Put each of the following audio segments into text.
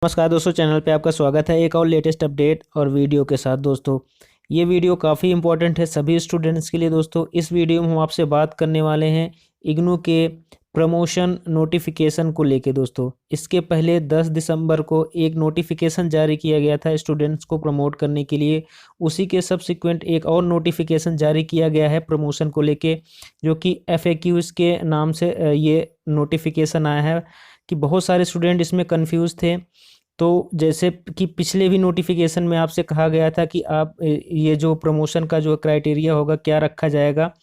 नमस्कार दोस्तों, चैनल पे आपका स्वागत है एक और लेटेस्ट अपडेट और वीडियो के साथ। दोस्तों ये वीडियो काफ़ी इंपॉर्टेंट है सभी स्टूडेंट्स के लिए। दोस्तों इस वीडियो में हम आपसे बात करने वाले हैं इग्नू के प्रमोशन नोटिफिकेशन को लेके। दोस्तों इसके पहले 10 दिसंबर को एक नोटिफिकेशन जारी किया गया था स्टूडेंट्स को प्रमोट करने के लिए। उसी के सब्सिक्वेंट एक और नोटिफिकेशन जारी किया गया है प्रमोशन को लेके, जो कि FAQs के नाम से ये नोटिफिकेशन आया है कि बहुत सारे स्टूडेंट इसमें कंफ्यूज थे। तो जैसे कि पिछले भी नोटिफिकेशन में आपसे कहा गया था कि आप ये जो प्रमोशन का जो क्राइटेरिया होगा क्या रखा जाएगा,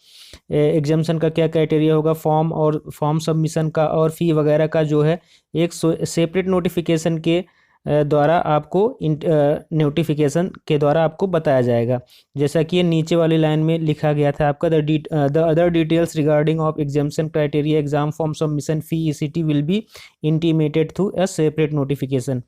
एग्जाम्शन का क्या क्राइटेरिया होगा, फॉर्म और फॉर्म सबमिशन का और फ़ी वगैरह का जो है एक सेपरेट नोटिफिकेशन के द्वारा आपको नोटिफिकेशन के द्वारा आपको बताया जाएगा। जैसा कि ये नीचे वाली लाइन में लिखा गया था आपका, the other details regarding of exemption criteria exam form submission fee ECT will be intimated through a separate notification.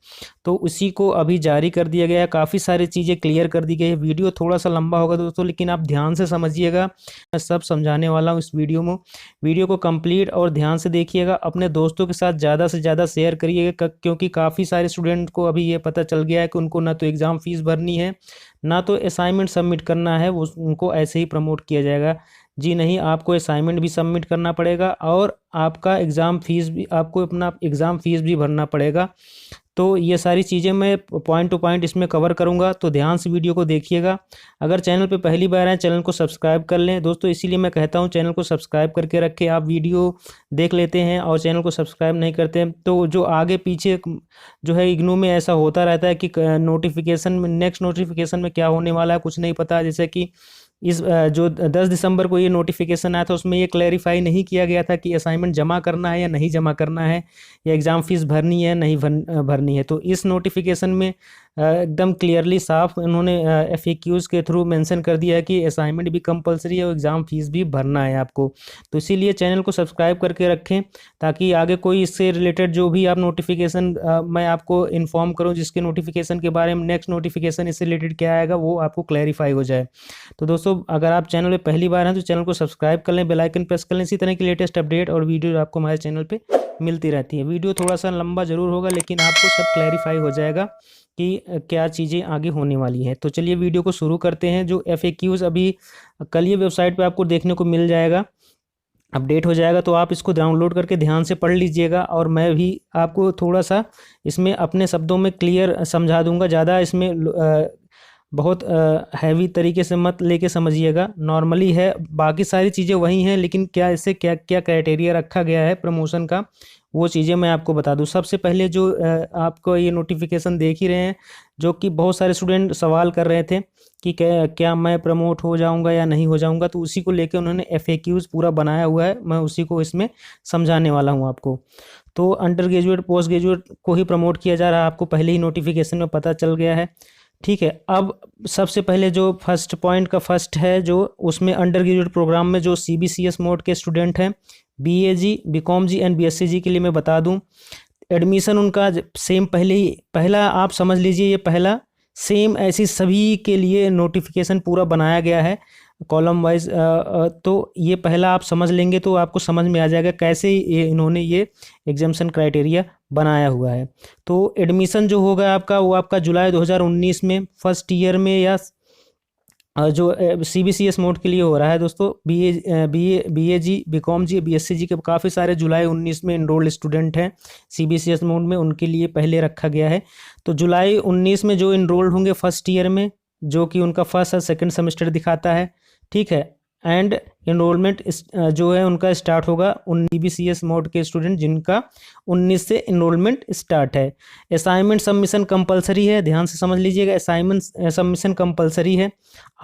तो उसी को अभी जारी कर दिया गया है। काफ़ी सारी चीज़ें क्लियर कर दी गई है। वीडियो थोड़ा सा लंबा होगा दोस्तों, लेकिन आप ध्यान से समझिएगा। मैं सब समझाने वाला हूँ इस वीडियो में। वीडियो को कंप्लीट और ध्यान से देखिएगा। अपने दोस्तों के साथ ज़्यादा से ज़्यादा शेयर करिएगा, क्योंकि काफ़ी सारे स्टूडेंट को अभी ये पता चल गया है कि उनको ना तो एग्ज़ाम फीस भरनी है, ना तो असाइनमेंट सबमिट करना है, वो उनको ऐसे ही प्रमोट किया जाएगा। जी नहीं, आपको असाइनमेंट भी सबमिट करना पड़ेगा और आपका एग्ज़ाम फीस भी, आपको अपना एग्ज़ाम फीस भी भरना पड़ेगा। तो ये सारी चीज़ें मैं पॉइंट टू पॉइंट इसमें कवर करूँगा, तो ध्यान से वीडियो को देखिएगा। अगर चैनल पे पहली बार आए, चैनल को सब्सक्राइब कर लें दोस्तों। इसीलिए मैं कहता हूँ चैनल को सब्सक्राइब करके रखें। आप वीडियो देख लेते हैं और चैनल को सब्सक्राइब नहीं करते हैं, तो जो आगे पीछे जो है इग्नू में ऐसा होता रहता है कि नोटिफिकेशन में, नेक्स्ट नोटिफिकेशन में क्या होने वाला है कुछ नहीं पता। जैसे कि इस जो 10 दिसंबर को ये नोटिफिकेशन आया था, उसमें ये क्लैरिफाई नहीं किया गया था कि असाइनमेंट जमा करना है या नहीं जमा करना है, या एग्ज़ाम फीस भरनी है नहीं भरनी है। तो इस नोटिफिकेशन में एकदम क्लियरली साफ उन्होंने FAQs के थ्रू मेंशन कर दिया है कि असाइनमेंट भी कंपलसरी है और एग्ज़ाम फीस भी भरना है आपको। तो इसीलिए चैनल को सब्सक्राइब करके रखें, ताकि आगे कोई इससे रिलेटेड जो भी आप नोटिफिकेशन मैं आपको इन्फॉर्म करूँ, जिसके नोटिफिकेशन के बारे में नेक्स्ट नोटिफिकेशन इससे रिलेटेड क्या आएगा वो आपको क्लैरिफाई हो जाए। तो दोस्तों अगर आप चैनल पे पहली बार हैं तो चैनल को सब्सक्राइब कर लें, बेल आइकन प्रेस कर लें। इसी तरह की लेटेस्ट अपडेट और वीडियो आपको हमारे चैनल पे मिलती रहती है। वीडियो थोड़ा सा लंबा ज़रूर होगा, लेकिन आपको सब क्लैरिफाई हो जाएगा कि क्या चीज़ें आगे होने वाली हैं। तो चलिए वीडियो को शुरू करते हैं। जो FAQs अभी कल ये वेबसाइट पे आपको देखने को मिल जाएगा, अपडेट हो जाएगा, तो आप इसको डाउनलोड करके ध्यान से पढ़ लीजिएगा। और मैं भी आपको थोड़ा सा इसमें अपने शब्दों में क्लियर समझा दूंगा। ज़्यादा इसमें बहुत हैवी तरीके से मत लेके समझिएगा, नॉर्मली है। बाकी सारी चीज़ें वही हैं, लेकिन क्या इससे क्या क्या क्राइटेरिया रखा गया है प्रमोशन का, वो चीज़ें मैं आपको बता दूं। सबसे पहले जो आपको ये नोटिफिकेशन देख ही रहे हैं, जो कि बहुत सारे स्टूडेंट सवाल कर रहे थे कि क्या मैं प्रमोट हो जाऊंगा या नहीं हो जाऊंगा, तो उसी को लेके उन्होंने FAQs पूरा बनाया हुआ है। मैं उसी को इसमें समझाने वाला हूं आपको। तो अंडर ग्रेजुएट पोस्ट ग्रेजुएट को ही प्रमोट किया जा रहा है, आपको पहले ही नोटिफिकेशन में पता चल गया है। ठीक है, अब सबसे पहले जो फर्स्ट पॉइंट का फर्स्ट है, जो उसमें अंडर ग्रेजुएट प्रोग्राम में जो CBCS मोड के स्टूडेंट हैं, BAG BCom G and BSc के लिए मैं बता दूं, एडमिशन उनका सेम पहला आप समझ लीजिए, ये पहला सेम ऐसी सभी के लिए नोटिफिकेशन पूरा बनाया गया है कॉलम वाइज। तो ये पहला आप समझ लेंगे तो आपको समझ में आ जाएगा कैसे इन्होंने ये एग्जाम्शन क्राइटेरिया बनाया हुआ है। तो एडमिशन जो होगा आपका, वो आपका जुलाई 2019 में फर्स्ट ईयर में, या जो CBCS मोड के लिए हो रहा है दोस्तों। BAG BCom जी BSc जी के काफ़ी सारे जुलाई 19 में इनरोल्ड स्टूडेंट हैं CBCS मोड में, उनके लिए पहले रखा गया है। तो जुलाई 19 में जो इनरोल्ड होंगे फर्स्ट ईयर में, जो कि उनका फर्स्ट और सेकेंड सेमेस्टर दिखाता है, ठीक है। एंड इनरोलमेंट जो है उनका स्टार्ट होगा CBCS मोड के स्टूडेंट जिनका 19 से इनरोलमेंट स्टार्ट है। असाइनमेंट सबमिशन कंपलसरी है, ध्यान से समझ लीजिएगा। असाइनमेंट सबमिशन कंपलसरी है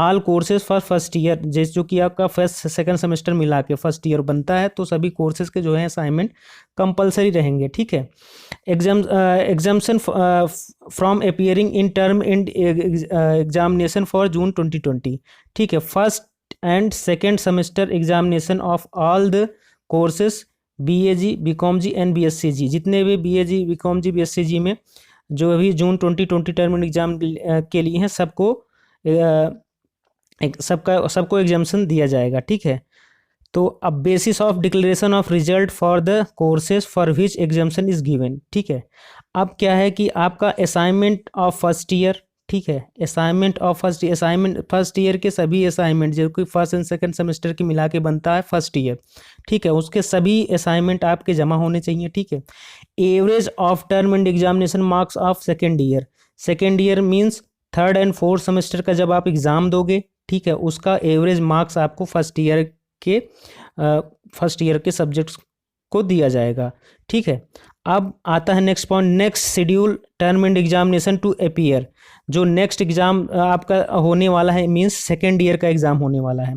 all courses for first year, जैसे जो कि आपका फर्स्ट सेकंड सेमेस्टर मिला के फर्स्ट ईयर बनता है, तो सभी कोर्सेज के जो है असाइनमेंट कंपलसरी रहेंगे। ठीक है। Exemption from appearing in term end examination for June 2020। ठीक है, first and second semester examination of all the courses BAG BCom G and BSc G, जितने भी BAG BCom जी BSc जी में जो अभी जून 2020 टर्म एग्जाम के लिए हैं, सबको एग्जाम्शन दिया जाएगा। ठीक है। तो अब basis of declaration of result for the courses for which exemption is given. ठीक है। अब क्या है कि आपका असाइनमेंट ऑफ फर्स्ट ईयर, ठीक है, असाइनमेंट ऑफ फर्स्ट ईयर के सभी असाइनमेंट जो कि फर्स्ट एंड सेकंड सेमेस्टर की मिला के बनता है फर्स्ट ईयर, ठीक है, उसके सभी असाइनमेंट आपके जमा होने चाहिए, ठीक है। Average of term end examination marks of second year means third and fourth semester का जब आप एग्ज़ाम दोगे, ठीक है, उसका एवरेज मार्क्स आपको फर्स्ट ईयर के सब्जेक्ट्स को दिया जाएगा, ठीक है। अब आता है next point, next schedule term end examination to appear. जो नेक्स्ट एग्ज़ाम आपका होने वाला है मीन्स सेकेंड ईयर का एग्ज़ाम होने वाला है,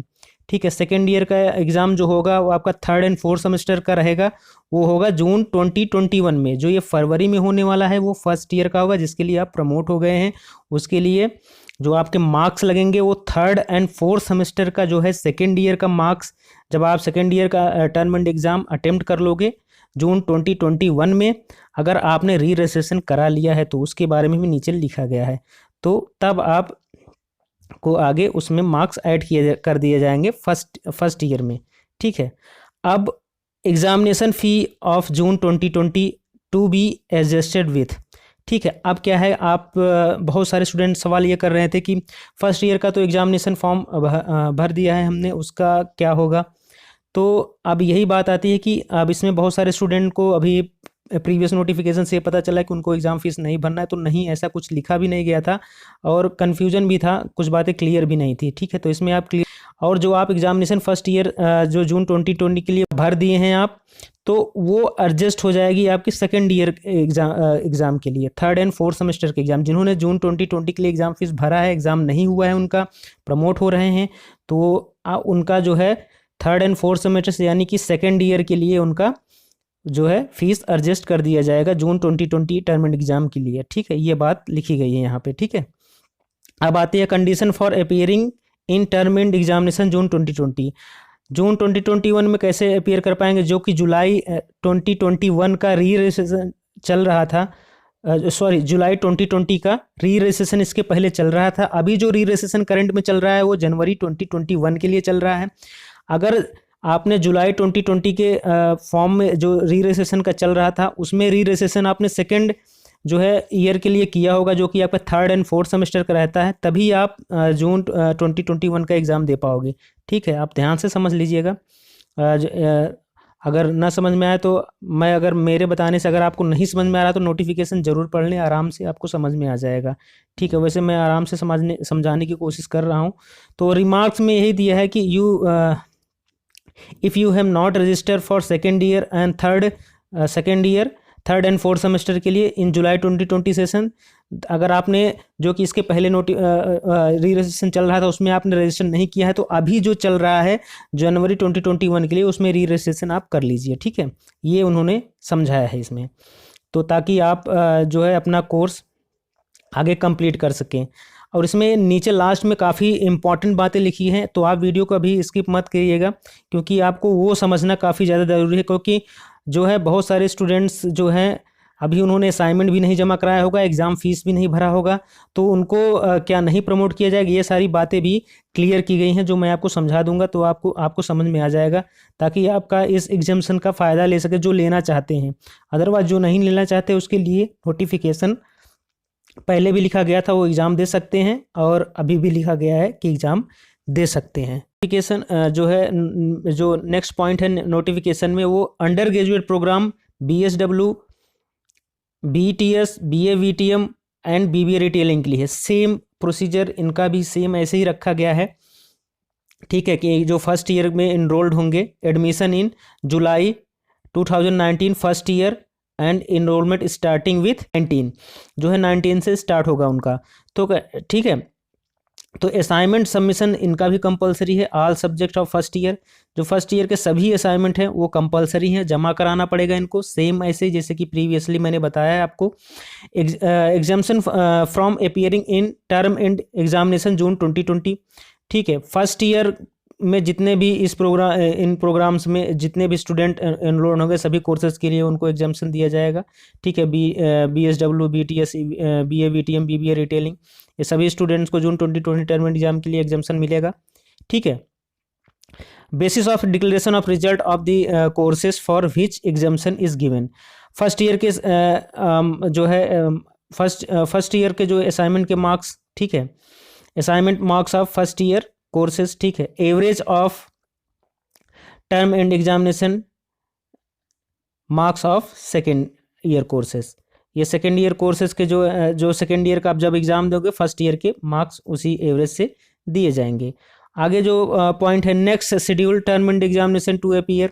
ठीक है। सेकेंड ईयर का एग्ज़ाम जो होगा वो आपका थर्ड एंड फोर्थ सेमेस्टर का रहेगा, वो होगा जून 2021 में। जो ये फरवरी में होने वाला है वो फर्स्ट ईयर का होगा, जिसके लिए आप प्रमोट हो गए हैं। उसके लिए जो आपके मार्क्स लगेंगे वो थर्ड एंड फोर्थ सेमेस्टर का जो है सेकेंड ईयर का मार्क्स, जब आप सेकेंड ईयर का टर्म एंड एग्ज़ाम अटेम्प्ट कर लोगे जून 2021 में, अगर आपने री रजिस्ट्रेशन करा लिया है तो उसके बारे में भी नीचे लिखा गया है, तो तब आप को आगे उसमें मार्क्स ऐड कर दिए जाएंगे फर्स्ट ईयर में, ठीक है। अब examination fee of June 2020 to be adjusted with, ठीक है। अब क्या है, आप बहुत सारे स्टूडेंट सवाल ये कर रहे थे कि फर्स्ट ईयर का तो एग्जामिनेशन फॉर्म भर दिया है हमने, उसका क्या होगा। तो अब यही बात आती है कि अब इसमें बहुत सारे स्टूडेंट को अभी प्रीवियस नोटिफिकेशन से पता चला कि उनको एग्ज़ाम फीस नहीं भरना है, तो नहीं, ऐसा कुछ लिखा भी नहीं गया था और कन्फ्यूजन भी था, कुछ बातें क्लियर भी नहीं थी, ठीक है। तो इसमें आप क्लियर, और जो आप एग्जामिनेशन फर्स्ट ईयर जो जून 2020 के लिए भर दिए हैं आप, तो वो एडजस्ट हो जाएगी आपकी सेकेंड ईयर एग्ज़ाम के लिए, थर्ड एंड फोर्थ सेमेस्टर के एग्ज़ाम। जिन्होंने जून 2020 के लिए एग्ज़ाम फीस भरा है, एग्ज़ाम नहीं हुआ है उनका, प्रमोट हो रहे हैं, तो उनका जो है थर्ड एंड फोर्थ सेमेस्टर यानी कि सेकेंड ईयर के लिए उनका जो है फीस एडजस्ट कर दिया जाएगा जून 2020 टर्म एंड एग्ज़ाम के लिए, ठीक है। ये बात लिखी गई है यहाँ पे, ठीक है। अब आती है condition for appearing in term end examination June 2020। जून 2021 में कैसे अपीयर कर पाएंगे, जो कि जुलाई 2021 का री रजिस्ट्रेशन चल रहा था, जुलाई 2020 का री रजिस्ट्रेशन इसके पहले चल रहा था। अभी जो री रजिस्ट्रेशन करंट में चल रहा है वो जनवरी 2021 के लिए चल रहा है। अगर आपने जुलाई 2020 के फॉर्म में जो री रजिस्ट्रेशन का चल रहा था उसमें री रजिस्ट्रेशन आपने सेकंड जो है ईयर के लिए किया होगा, जो कि आपका थर्ड एंड फोर्थ सेमेस्टर का रहता है, तभी आप जून 2021 का एग्ज़ाम दे पाओगे, ठीक है। आप ध्यान से समझ लीजिएगा। अगर ना समझ में आए तो अगर मेरे बताने से अगर आपको नहीं समझ में आ रहा तो नोटिफिकेशन ज़रूर पढ़ लें, आराम से आपको समझ में आ जाएगा, ठीक है। वैसे मैं आराम से समझाने की कोशिश कर रहा हूँ। तो रिमार्क्स में यही दिया है कि if you have not registered for second year and third and fourth semester के लिए इन जुलाई 2020 सेशन, अगर आपने जो कि इसके पहले री रजिस्ट्रेशन चल रहा था उसमें आपने रजिस्ट्रेशन नहीं किया है, तो अभी जो चल रहा है जनवरी 2021 के लिए उसमें री रजिस्ट्रेशन आप कर लीजिए, ठीक है। ये उन्होंने समझाया है इसमें, तो ताकि आप जो है अपना कोर्स आगे कंप्लीट कर सकें। और इसमें नीचे लास्ट में काफ़ी इंपॉर्टेंट बातें लिखी हैं, तो आप वीडियो को अभी स्किप मत करिएगा, क्योंकि आपको वो समझना काफ़ी ज़्यादा ज़रूरी है। क्योंकि जो है बहुत सारे स्टूडेंट्स जो हैं अभी उन्होंने असाइनमेंट भी नहीं जमा कराया होगा, एग्ज़ाम फीस भी नहीं भरा होगा, तो उनको क्या नहीं प्रमोट किया जाएगा, ये सारी बातें भी क्लियर की गई हैं, जो मैं आपको समझा दूंगा, तो आपको समझ में आ जाएगा, ताकि आपका इस एग्जाम्शन का फ़ायदा ले सके जो लेना चाहते हैं। अदरवाइज जो नहीं लेना चाहते उसके लिए नोटिफिकेशन पहले भी लिखा गया था, वो एग्ज़ाम दे सकते हैं, और अभी भी लिखा गया है कि एग्ज़ाम दे सकते हैं। नोटिफिकेशन जो है, जो नेक्स्ट पॉइंट है नोटिफिकेशन में, वो under graduate program BSW, BTS, BA VTM and BBA retailing के लिए सेम प्रोसीजर, इनका भी सेम ऐसे ही रखा गया है, ठीक है। कि जो फर्स्ट ईयर में इनरोल्ड होंगे, admission in July 2019 first year and enrolment starting with 19, जो है 19 से स्टार्ट होगा उनका, तो ठीक है। तो असाइनमेंट सबमिशन इनका भी कंपलसरी है, all subject of first year, जो फर्स्ट ईयर के सभी असाइनमेंट हैं वो कंपलसरी हैं, जमा कराना पड़ेगा इनको, सेम ऐसे जैसे कि प्रीवियसली मैंने बताया है आपको। Exemption from appearing in term end examination June 2020, ठीक है। फर्स्ट ईयर में जितने भी इन प्रोग्राम्स में जितने भी स्टूडेंट एनरोल होंगे सभी कोर्सेज के लिए उनको एग्जाम्शन दिया जाएगा, ठीक है। BSW, BTS, BA VTM, BBA retailing, ये सभी स्टूडेंट्स को जून 2020 टर्म एग्जाम के लिए एग्जाम्शन मिलेगा, ठीक है। Basis of declaration of result of the courses for which examination is given. First year के जो है फर्स्ट ईयर के जो असाइनमेंट के मार्क्स, ठीक है, assignment marks of first year courses, ठीक है, average of term end examination marks of second year courses. ये सेकेंड ईयर कोर्सेज के जो सेकेंड ईयर का आप जब एग्जाम दोगे फर्स्ट ईयर के मार्क्स उसी एवरेज से दिए जाएंगे। आगे जो पॉइंट है, next schedule term end examination to appear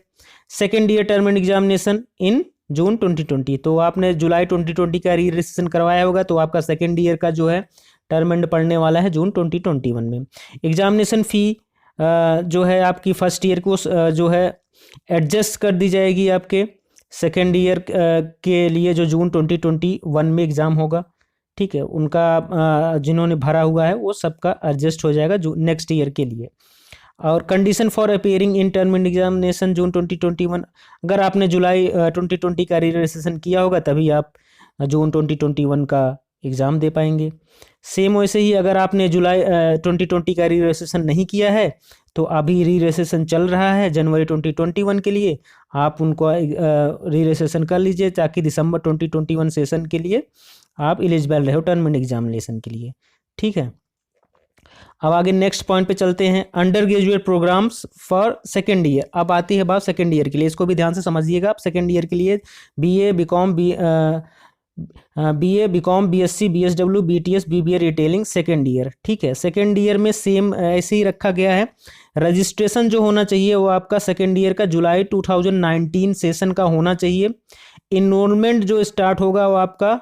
second year term end examination in June 2020। तो आपने जुलाई 2020 का री रजिस्ट्रेशन करवाया होगा, तो आपका सेकेंड ईयर का जो है टर्म एंड पढ़ने वाला है जून 2021 में। एग्जामिनेशन फ़ी जो है आपकी फर्स्ट ईयर को जो है एडजस्ट कर दी जाएगी आपके सेकेंड ईयर के लिए जो जून 2021 में एग्ज़ाम होगा, ठीक है, उनका जिन्होंने भरा हुआ है वो सबका एडजस्ट हो जाएगा जो नेक्स्ट ईयर के लिए। और condition for appearing in term end examination June 2021, अगर आपने जुलाई 2020 का री रजिस्ट्रेशन किया होगा तभी आप जून 2021 का एग्ज़ाम दे पाएंगे। सेम वैसे ही अगर आपने जुलाई 2020 का री रजिस्ट्रेशन नहीं किया है तो अभी री रजिस्ट्रेशन चल रहा है जनवरी 2021 के लिए, आप उनको री रजिस्ट्रेशन कर लीजिए ताकि दिसंबर 2021 सेशन के लिए आप एलिजिबल रहे हो टर्म एंड एग्जामिनेशन के लिए, ठीक है। अब आगे नेक्स्ट पॉइंट पे चलते हैं, under graduate programs for second year. अब आती है बात सेकेंड ईयर के लिए, इसको भी ध्यान से समझिएगा आप। सेकेंड ईयर के लिए BA BCom BCom BSc BSW BTS BBA retailing second year, ठीक है। सेकेंड ईयर में सेम ऐसे ही रखा गया है। रजिस्ट्रेशन जो होना चाहिए वो आपका सेकेंड ईयर का जुलाई 2019 सेशन का होना चाहिए। इनरोलमेंट जो स्टार्ट होगा वो आपका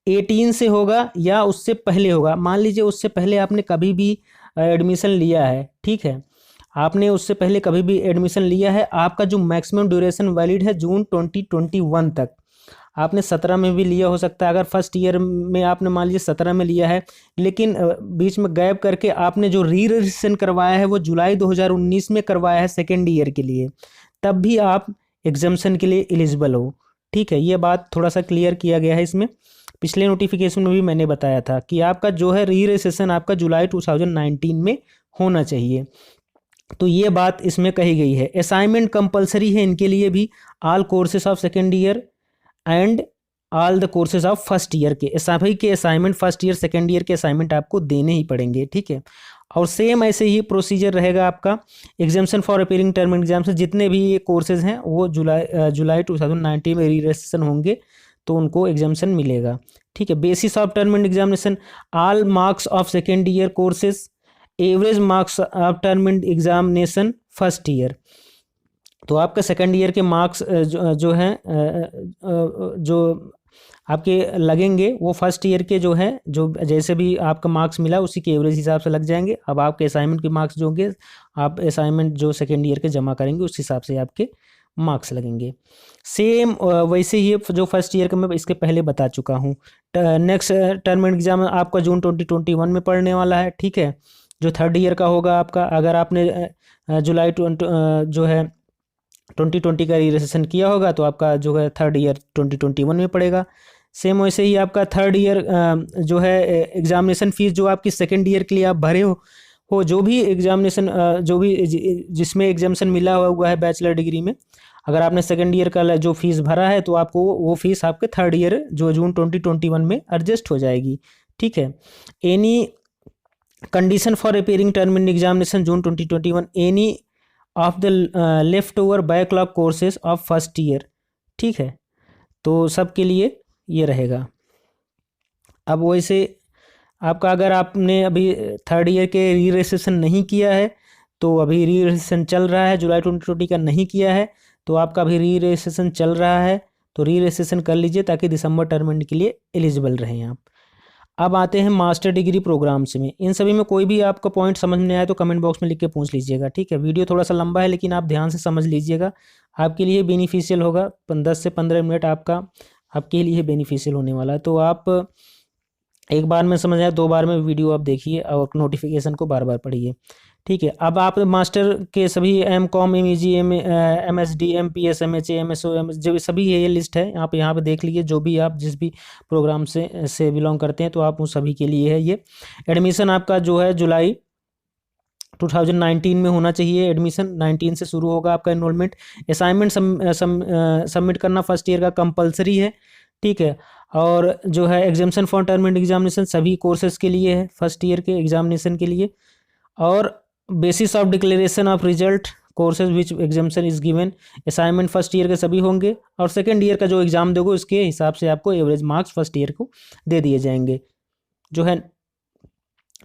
18 से होगा या उससे पहले होगा। मान लीजिए उससे पहले आपने कभी भी एडमिशन लिया है, ठीक है, आपने उससे पहले कभी भी एडमिशन लिया है, आपका जो मैक्सिमम ड्यूरेशन वैलिड है जून 2021 तक। आपने 17 में भी लिया हो सकता है, अगर फर्स्ट ईयर में आपने मान लीजिए 17 में लिया है लेकिन बीच में गैप करके आपने जो री रजिस्ट्रेशन करवाया है वो जुलाई 2019 में करवाया है सेकेंड ईयर के लिए, तब भी आप एग्जामिनेशन के लिए एलिजिबल हो, ठीक है। ये बात थोड़ा सा क्लियर किया गया है इसमें। पिछले नोटिफिकेशन में भी मैंने बताया था कि आपका जो है री रजिस्ट्रेशन आपका जुलाई 2019 में होना चाहिए, तो ये बात इसमें कही गई है। असाइनमेंट कंपलसरी है इनके लिए भी, all courses of second year and all the courses of first year के सभी के assignment first year second year के असाइनमेंट आपको देने ही पड़ेंगे, ठीक है। और सेम ऐसे ही प्रोसीजर रहेगा आपका examination for appearing term and exam से। जितने भी ये कोर्सेज हैं वो जुलाई 2019 में री रजिस्ट्रेशन होंगे तो उनको एग्जामिनेशन मिलेगा, ठीक है। Basis of term end examination all marks of second year courses, average marks of term end examination first year. तो आपका सेकेंड ईयर के मार्क्स जो हैं जो आपके लगेंगे वो फर्स्ट ईयर के जो है जो जैसे भी आपका मार्क्स मिला उसी के एवरेज हिसाब से लग जाएंगे। अब आपके असाइनमेंट के मार्क्स जो होंगे आप असाइनमेंट जो सेकेंड ईयर के जमा करेंगे उस हिसाब से आपके मार्क्स लगेंगे। सेम वैसे ही जो फर्स्ट ईयर का मैं इसके पहले बता चुका हूँ। नेक्स्ट टर्म एग्जाम आपका जून 2021 में पढ़ने वाला है, ठीक है। जो थर्ड ईयर का होगा आपका, अगर आपने जुलाई जो है 2020 का रजिस्ट्रेशन किया होगा तो आपका जो है थर्ड ईयर 2021 में पड़ेगा। सेम वैसे ही आपका थर्ड ईयर जो है एग्जामिनेशन फीस जो आपकी सेकेंड ईयर के लिए आप भरे हो जो भी एग्जामिनेशन जो भी जिसमें एग्जामिनेशन मिला हुआ है बैचलर डिग्री में, अगर आपने सेकेंड ईयर का जो फीस भरा है तो आपको वो फीस आपके थर्ड ईयर जो जून 2021 में एडजस्ट हो जाएगी, ठीक है। Any condition for appearing term end examination June 2021 any of the left over backlog courses of first year, ठीक है। तो सबके लिए ये रहेगा। अब वैसे आपका अगर आपने अभी थर्ड ईयर के री रजिस्ट्रेशन नहीं किया है तो अभी री रजिस्ट्रेशन चल रहा है, जुलाई 2020 का नहीं किया है तो आपका अभी री रजिस्ट्रेशन चल रहा है, तो री रजिस्ट्रेशन कर लीजिए ताकि दिसंबर टर्म एंड के लिए एलिजिबल रहें आप। अब आते हैं मास्टर डिग्री प्रोग्राम्स में। इन सभी में कोई भी आपका पॉइंट समझ में आए तो कमेंट बॉक्स में लिख के पूछ लीजिएगा, ठीक है। वीडियो थोड़ा सा लंबा है लेकिन आप ध्यान से समझ लीजिएगा, आपके लिए बेनिफिशियल होगा। 10 से 15 मिनट आपके लिए बेनिफिशियल होने वाला है। तो आप एक बार में समझ आए, 2 बार में वीडियो आप देखिए और नोटिफिकेशन को बार बार पढ़िए, ठीक है। अब आप मास्टर के सभी MCOM MEG MSD MPS MHA MSO जो सभी ये लिस्ट है आप यहाँ पे देख लीजिए। जो भी आप जिस भी प्रोग्राम से बिलोंग करते हैं तो आप उन सभी के लिए है ये। एडमिशन आपका जो है जुलाई 2019 में होना चाहिए एडमिशन, 19 से शुरू होगा आपका एनरोलमेंट। असाइनमेंट सबमिट करना फर्स्ट ईयर का कंपलसरी है, ठीक है। और जो है examination for term end examination सभी कोर्सेज के लिए है, फर्स्ट ईयर के एग्जामिनेशन के लिए। और basis of declaration of result courses which examination is given, assignment first year के सभी होंगे, और सेकेंड ईयर का जो एग्जाम दोगे उसके हिसाब से आपको एवरेज मार्क्स फर्स्ट ईयर को दे दिए जाएंगे। जो है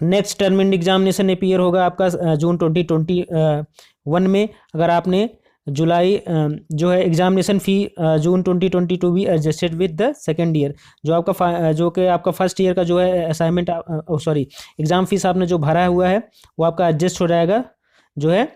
next term end examination appear होगा आपका जून 2021 में। अगर आपने जुलाई जो है एग्जामिनेशन फ़ी जून 2022 भी adjusted with the second year, जो कि आपका फर्स्ट ईयर का जो है असाइनमेंट सॉरी एग्ज़ाम फीस आपने जो भरा हुआ है वो आपका एडजस्ट हो जाएगा, जो है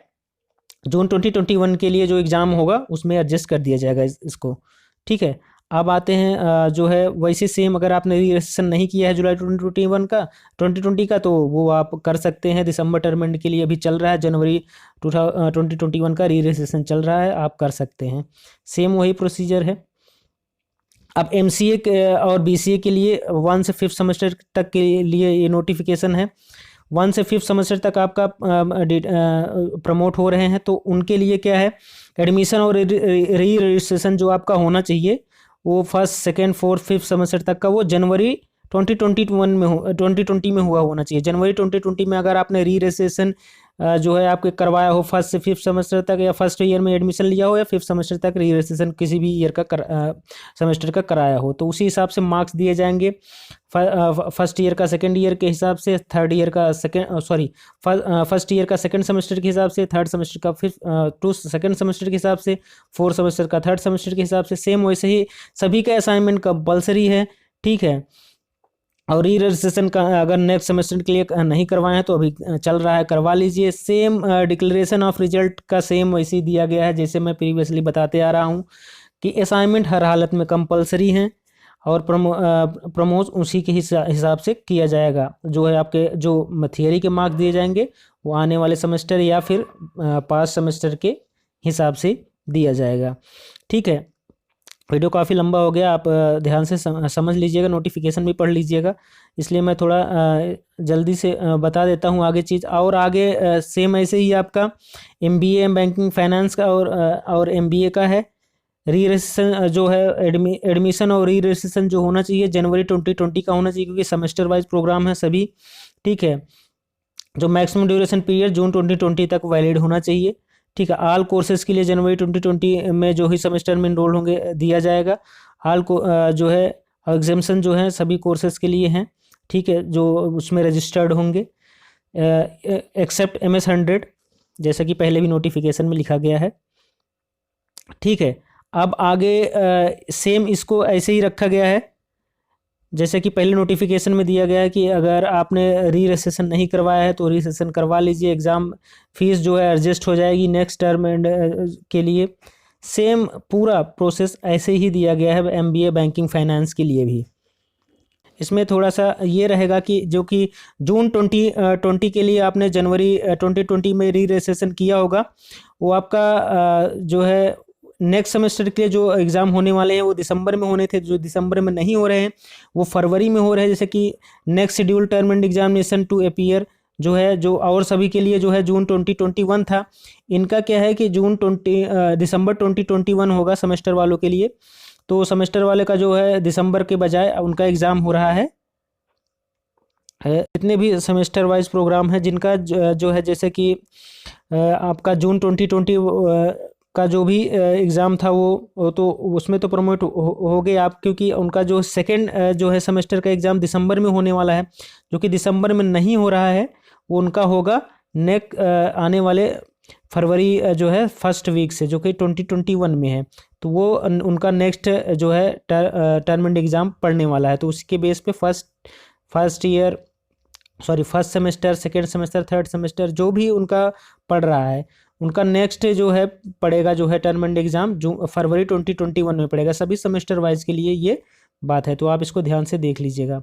जून 2021 के लिए जो एग्ज़ाम होगा उसमें एडजस्ट कर दिया जाएगा इसको, ठीक है। अब आते हैं जो है वैसे सेम, अगर आपने री रजिस्ट्रेशन नहीं किया है जुलाई 2020 का तो वो आप कर सकते हैं। दिसंबर टर्म एंड के लिए अभी चल रहा है, जनवरी 2021 का री रजिस्ट्रेशन चल रहा है, आप कर सकते हैं, सेम वही प्रोसीजर है। अब MCA और BCA के लिए 1 से 5th सेमेस्टर तक के लिए ये नोटिफिकेशन है। 1 से 5th सेमेस्टर तक आपका प्रमोट हो रहे हैं, तो उनके लिए क्या है, एडमिशन और री रजिस्ट्रेशन जो आपका होना चाहिए वो 1st, 2nd, 4th, 5th semester तक का वो जनवरी 2020 में हुआ होना चाहिए। जनवरी 2020 में अगर आपने री रजिस्ट्रेशन जो है आपके करवाया हो 1st से 5th सेमेस्टर तक, या फर्स्ट ईयर में एडमिशन लिया हो, या 5th सेमेस्टर तक री रजिस्ट्रेशन किसी भी ईयर का सेमेस्टर का कराया हो, तो उसी हिसाब से मार्क्स दिए जाएंगे। फर्स्ट ईयर का सेकेंड ईयर के हिसाब से, थर्ड ईयर का फर्स्ट ईयर का सेकेंड सेमेस्टर के हिसाब से, थर्ड सेमेस्टर का सेकेंड सेमेस्टर के हिसाब से, फोर्थ सेमेस्टर का थर्ड सेमेस्टर के हिसाब से, सेम वैसे ही सभी का असाइनमेंट कंपल्सरी है, ठीक है। और री रजिस्ट्रेशन का अगर नेक्स्ट सेमेस्टर के लिए नहीं करवाए हैं तो अभी चल रहा है, करवा लीजिए। सेम डिक्लेरेशन ऑफ रिजल्ट का सेम वैसे ही दिया गया है जैसे मैं प्रीवियसली बताते आ रहा हूँ कि असाइनमेंट हर हालत में कंपलसरी हैं, और प्रमोट उसी के हिसाब से किया जाएगा। जो है आपके जो थियरी के मार्क्स दिए जाएंगे वो आने वाले सेमेस्टर या फिर पास सेमेस्टर के हिसाब से दिया जाएगा, ठीक है। वीडियो काफ़ी लंबा हो गया, आप ध्यान से समझ लीजिएगा, नोटिफिकेशन भी पढ़ लीजिएगा, इसलिए मैं थोड़ा जल्दी से बता देता हूँ आगे चीज़। और आगे सेम ऐसे ही आपका MBA बैंकिंग फाइनेंस का और MBA का है। री रजिस्ट्रेशन जो है एडमिशन और री रजिस्ट्रेशन जो होना चाहिए जनवरी 2020 का होना चाहिए, क्योंकि सेमेस्टर वाइज प्रोग्राम है सभी, ठीक है। जो मैक्सिमम ड्यूरेशन पीरियड जून 2020 तक वैलिड होना चाहिए, ठीक है। ऑल कोर्सेज के लिए जनवरी 2020 में जो ही सेमेस्टर में इनरोल होंगे दिया जाएगा। ऑल को जो है एग्जामिनेशन जो है सभी कोर्सेज के लिए हैं, ठीक है, जो उसमें रजिस्टर्ड होंगे, एक्सेप्ट MS 100, जैसा कि पहले भी नोटिफिकेशन में लिखा गया है, ठीक है। अब आगे सेम इसको ऐसे ही रखा गया है जैसे कि पहले नोटिफिकेशन में दिया गया है कि अगर आपने री रजिस्ट्रेशन नहीं करवाया है तो री रजिस्ट्रेशन करवा लीजिए, एग्ज़ाम फीस जो है एडजस्ट हो जाएगी नेक्स्ट टर्म एंड के लिए। सेम पूरा प्रोसेस ऐसे ही दिया गया है MBA बैंकिंग फाइनेंस के लिए भी। इसमें थोड़ा सा ये रहेगा कि जो कि जून 2020 के लिए आपने जनवरी 2020 में री रजिस्ट्रेशन किया होगा, वो आपका जो है नेक्स्ट सेमेस्टर के लिए जो एग्ज़ाम होने वाले हैं वो दिसंबर में होने थे, जो दिसंबर में नहीं हो रहे हैं वो फरवरी में हो रहे हैं। जैसे कि next schedule term end examination to appear जो है, जो और सभी के लिए जो है जून 2021 था, इनका क्या है कि दिसंबर 2021 होगा सेमेस्टर वालों के लिए। तो सेमेस्टर वाले का जो है दिसंबर के बजाय उनका एग्ज़ाम हो रहा है। जितने भी सेमेस्टर वाइज प्रोग्राम है जिनका जो है, जैसे कि आपका जून 2020 का जो भी एग्ज़ाम था वो तो उसमें तो प्रमोट हो गए आप, क्योंकि उनका जो सेकेंड जो है सेमेस्टर का एग्ज़ाम दिसंबर में होने वाला है, जो कि दिसंबर में नहीं हो रहा है, वो उनका होगा आने वाले फरवरी जो है फर्स्ट वीक से, जो कि 2021 में है। तो वो उनका नेक्स्ट जो है टर्म एंड एग्ज़ाम पढ़ने वाला है। तो उसके बेस पे first semester, second semester, third semester जो भी उनका पढ़ रहा है, उनका नेक्स्ट जो है पड़ेगा जो है टर्म एंड एग्ज़ाम फरवरी 2021 में पड़ेगा। सभी सेमेस्टर वाइज के लिए ये बात है, तो आप इसको ध्यान से देख लीजिएगा।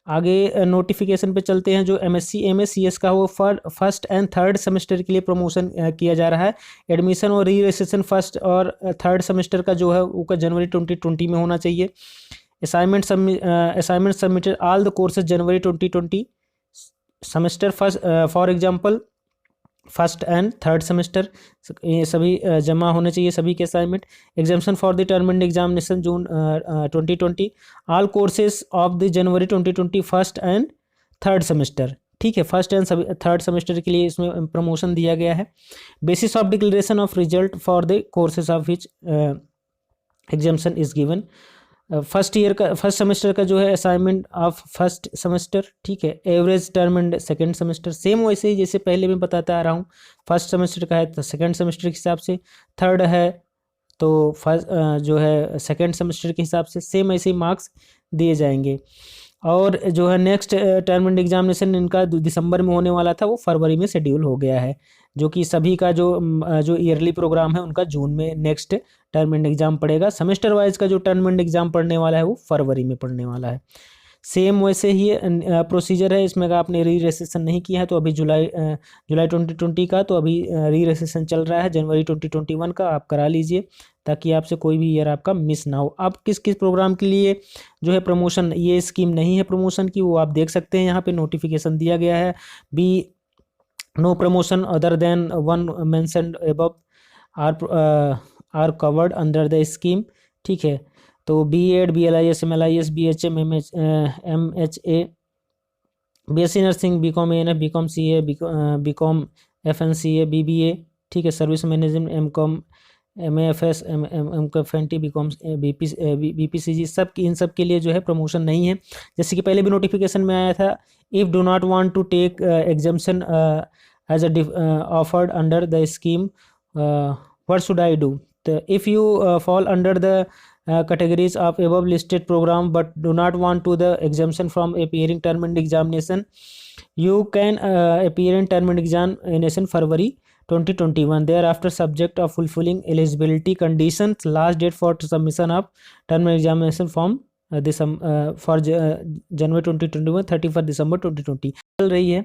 आगे नोटिफिकेशन पे चलते हैं। जो MSc MS CS का वो फर्स्ट एंड थर्ड सेमेस्टर के लिए प्रमोशन किया जा रहा है। एडमिशन और री रजिस्ट्रेशन फर्स्ट और थर्ड सेमेस्टर का जो है वो जनवरी 2020 में होना चाहिए। Assignment submitted all the courses January 2020 semester first. For example first and third semester ये सभी जमा होने चाहिए सभी के assignment. Examination for the term end examination June 2020, all courses of the January 2020 first and third semester. ठीक है, first and third semester के लिए इसमें प्रमोशन दिया गया है। Basis of declaration of result for the courses of which examination is given. First year का first semester का जो है असाइनमेंट ऑफ फर्स्ट सेमेस्टर। ठीक है, average term and second semester same वैसे ही जैसे पहले मैं बताता आ रहा हूँ। फर्स्ट सेमेस्टर का है तो सेकंड सेमेस्टर के हिसाब से, थर्ड है तो फर्स्ट जो है सेकंड सेमेस्टर के हिसाब से सेम ऐसे ही मार्क्स दिए जाएंगे। और जो है नेक्स्ट टर्म एंड एग्जामिनेशन इनका दिसंबर में होने वाला था वो फरवरी में शेड्यूल हो गया है, जो कि सभी का जो ईयरली प्रोग्राम है उनका जून में नेक्स्ट टर्म एंड एग्जाम पड़ेगा। सेमेस्टर वाइज का जो टर्म एंड एग्जाम पढ़ने वाला है वो फरवरी में पढ़ने वाला है। सेम वैसे ही प्रोसीजर है इसमें। अगर आपने री रजिस्ट्रेशन नहीं किया है तो अभी जुलाई 2020 का तो अभी री रजिस्ट्रेशन चल रहा है, जनवरी 2021 का आप करा लीजिए ताकि आपसे कोई भी ईयर आपका मिस ना हो। अब किस किस प्रोग्राम के लिए जो है प्रमोशन, ये स्कीम नहीं है प्रमोशन की, वो आप देख सकते हैं यहाँ पे नोटिफिकेशन दिया गया है। Be no promotion other than one mentioned above are covered under the scheme. ठीक है, तो B.Ed, BLIS, MLIS, BHM, MHA, BSc nursing, BCom ANF, BCom CA, BCom FNCA, BBA। ठीक है, service management, MCom, MAFS, MCOM, BCom BPCG, सब इन सब के लिए जो है प्रमोशन नहीं है। जैसे कि पहले भी नोटिफिकेशन में आया था, if do not want to take examination as offered under the scheme what should I do. तो if you fall under the categories of above listed program but do not want to the exemption from appearing term and examination, you can appear in term and examination February 2021 thereafter subject of fulfilling eligibility conditions। last date for submission of term and examination form for जनवरी 2021 31 दिसंबर 2020 चल रही है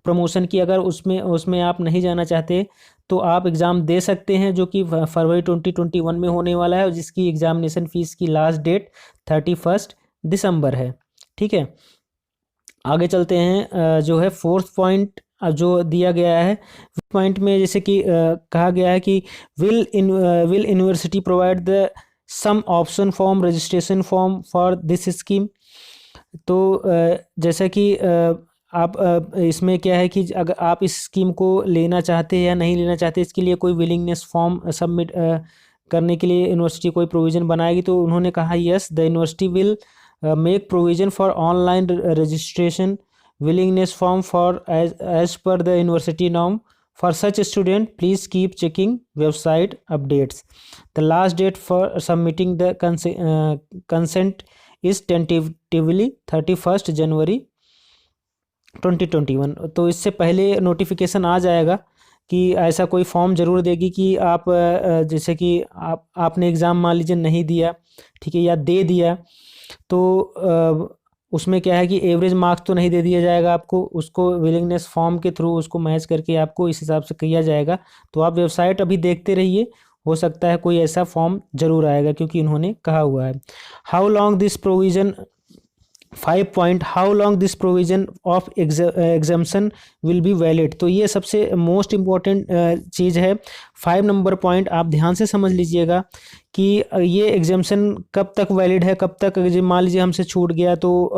promotion की। अगर उसमें आप नहीं जाना चाहते तो आप एग्ज़ाम दे सकते हैं, जो कि फरवरी 2021 में होने वाला है और जिसकी एग्जामिनेशन फ़ीस की लास्ट डेट 31 दिसंबर है। ठीक है, आगे चलते हैं। जो है फोर्थ पॉइंट जो दिया गया है पॉइंट में, जैसे कि कहा गया है कि will university provide the some option form registration form for this scheme. तो जैसा कि आप इसमें क्या है कि अगर आप इस स्कीम को लेना चाहते हैं या नहीं लेना चाहते, इसके लिए कोई विलिंगनेस फॉर्म सबमिट करने के लिए यूनिवर्सिटी कोई प्रोविज़न बनाएगी। तो उन्होंने कहा yes the university will make provision for online registration willingness form for as per the university norm. For such student please keep checking website updates. The last date for submitting the consent is tentatively 31 जनवरी 2021। तो इससे पहले notification आ जाएगा कि ऐसा कोई form ज़रूर देगी कि आप जैसे कि आपने एग्ज़ाम मान लीजिए नहीं दिया, ठीक है, या दे दिया तो उसमें क्या है कि एवरेज मार्क्स तो नहीं दे दिया जाएगा आपको, उसको विलिंगनेस फॉर्म के थ्रू उसको मैच करके आपको इस हिसाब से किया जाएगा। तो आप वेबसाइट अभी देखते रहिए, हो सकता है कोई ऐसा फॉर्म ज़रूर आएगा क्योंकि इन्होंने कहा हुआ है। How long this provision 5 point how long this provision of exemption will be valid. तो ये सबसे मोस्ट इम्पॉर्टेंट चीज़ है। 5 नंबर पॉइंट आप ध्यान से समझ लीजिएगा कि ये एग्जाम्शन कब तक वैलिड है, कब तक मान लीजिए हमसे छूट गया तो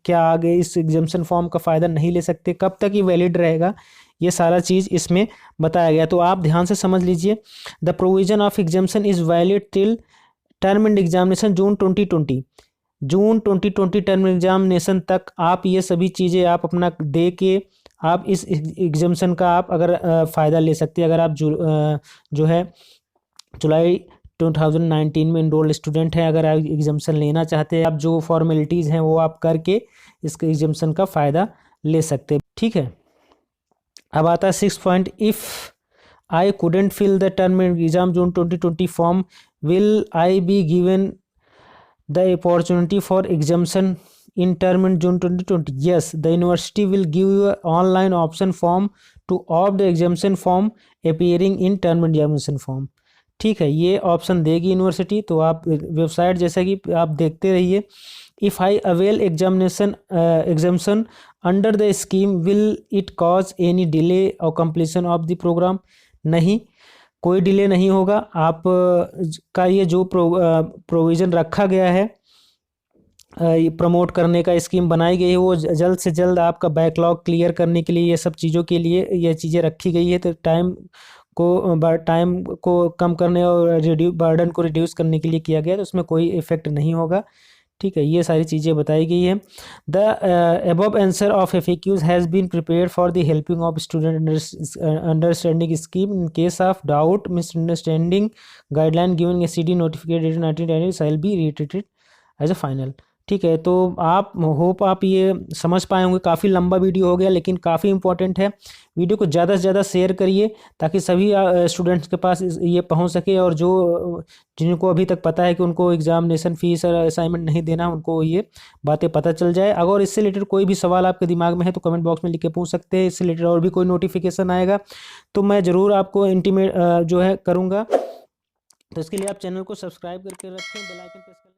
क्या आगे इस एग्जाम्शन फॉर्म का फ़ायदा नहीं ले सकते, कब तक ये वैलिड रहेगा, ये सारा चीज़ इसमें बताया गया। तो आप ध्यान से समझ लीजिए। The provision of exemption is valid till term end examination June 2020 term examination तक आप ये सभी चीज़ें आप अपना दे के आप इस एग्जाम्शन का आप अगर फ़ायदा ले सकते हैं। अगर आप जो है जुलाई 2019 में इनरोल्ड स्टूडेंट हैं, अगर आप एग्जाम्शन लेना चाहते हैं, आप जो फॉर्मेलिटीज़ हैं वो आप करके इसके एग्जाम्शन का फ़ायदा ले सकते हैं। ठीक है, अब आता है 6 point. If I couldn't fill the term exam June 2020 form will I be given the opportunity for exemption in term in June 2020? Yes, the university will give you an online option form to opt the exemption form appearing in term examination form। ठीक है, ये option देगी university. तो आप website जैसा कि आप देखते रहिए if I avail examination under the scheme will it cause any delay और कंप्लीशन ऑफ द प्रोग्राम? नहीं, कोई डिले नहीं होगा। आप का ये जो प्रोविज़न रखा गया है, प्रमोट करने का स्कीम बनाई गई है, वो जल्द से जल्द आपका बैकलॉग क्लियर करने के लिए, ये सब चीज़ों के लिए ये चीज़ें रखी गई है। तो टाइम को कम करने और बर्डन को रिड्यूस करने के लिए किया गया, तो उसमें कोई इफेक्ट नहीं होगा। ठीक है, ये सारी चीज़ें बताई गई हैं। The above answer of FAQs has been prepared for the helping of student understanding scheme. In case of doubt, misunderstanding, guideline given SCD notificated 1990 shall be retreated as a final. ठीक है, तो आप होप आप ये समझ पाए होंगे। काफ़ी लंबा वीडियो हो गया, लेकिन काफ़ी इंपॉर्टेंट है। वीडियो को ज़्यादा से ज़्यादा शेयर करिए ताकि सभी स्टूडेंट्स के पास ये पहुंच सके, और जो जिनको अभी तक पता है कि उनको एग्जामिनेशन फीस और असाइनमेंट नहीं देना, उनको ये बातें पता चल जाए। अगर इससे रिलेटेड कोई भी सवाल आपके दिमाग में है तो कमेंट बॉक्स में लिख के पूछ सकते हैं। इससे रिलेटेड और भी कोई नोटिफिकेशन आएगा तो मैं ज़रूर आपको इंटीमेट जो है करूँगा। तो इसके लिए आप चैनल को सब्सक्राइब करके रखें, बेल आइकन प्रेस कर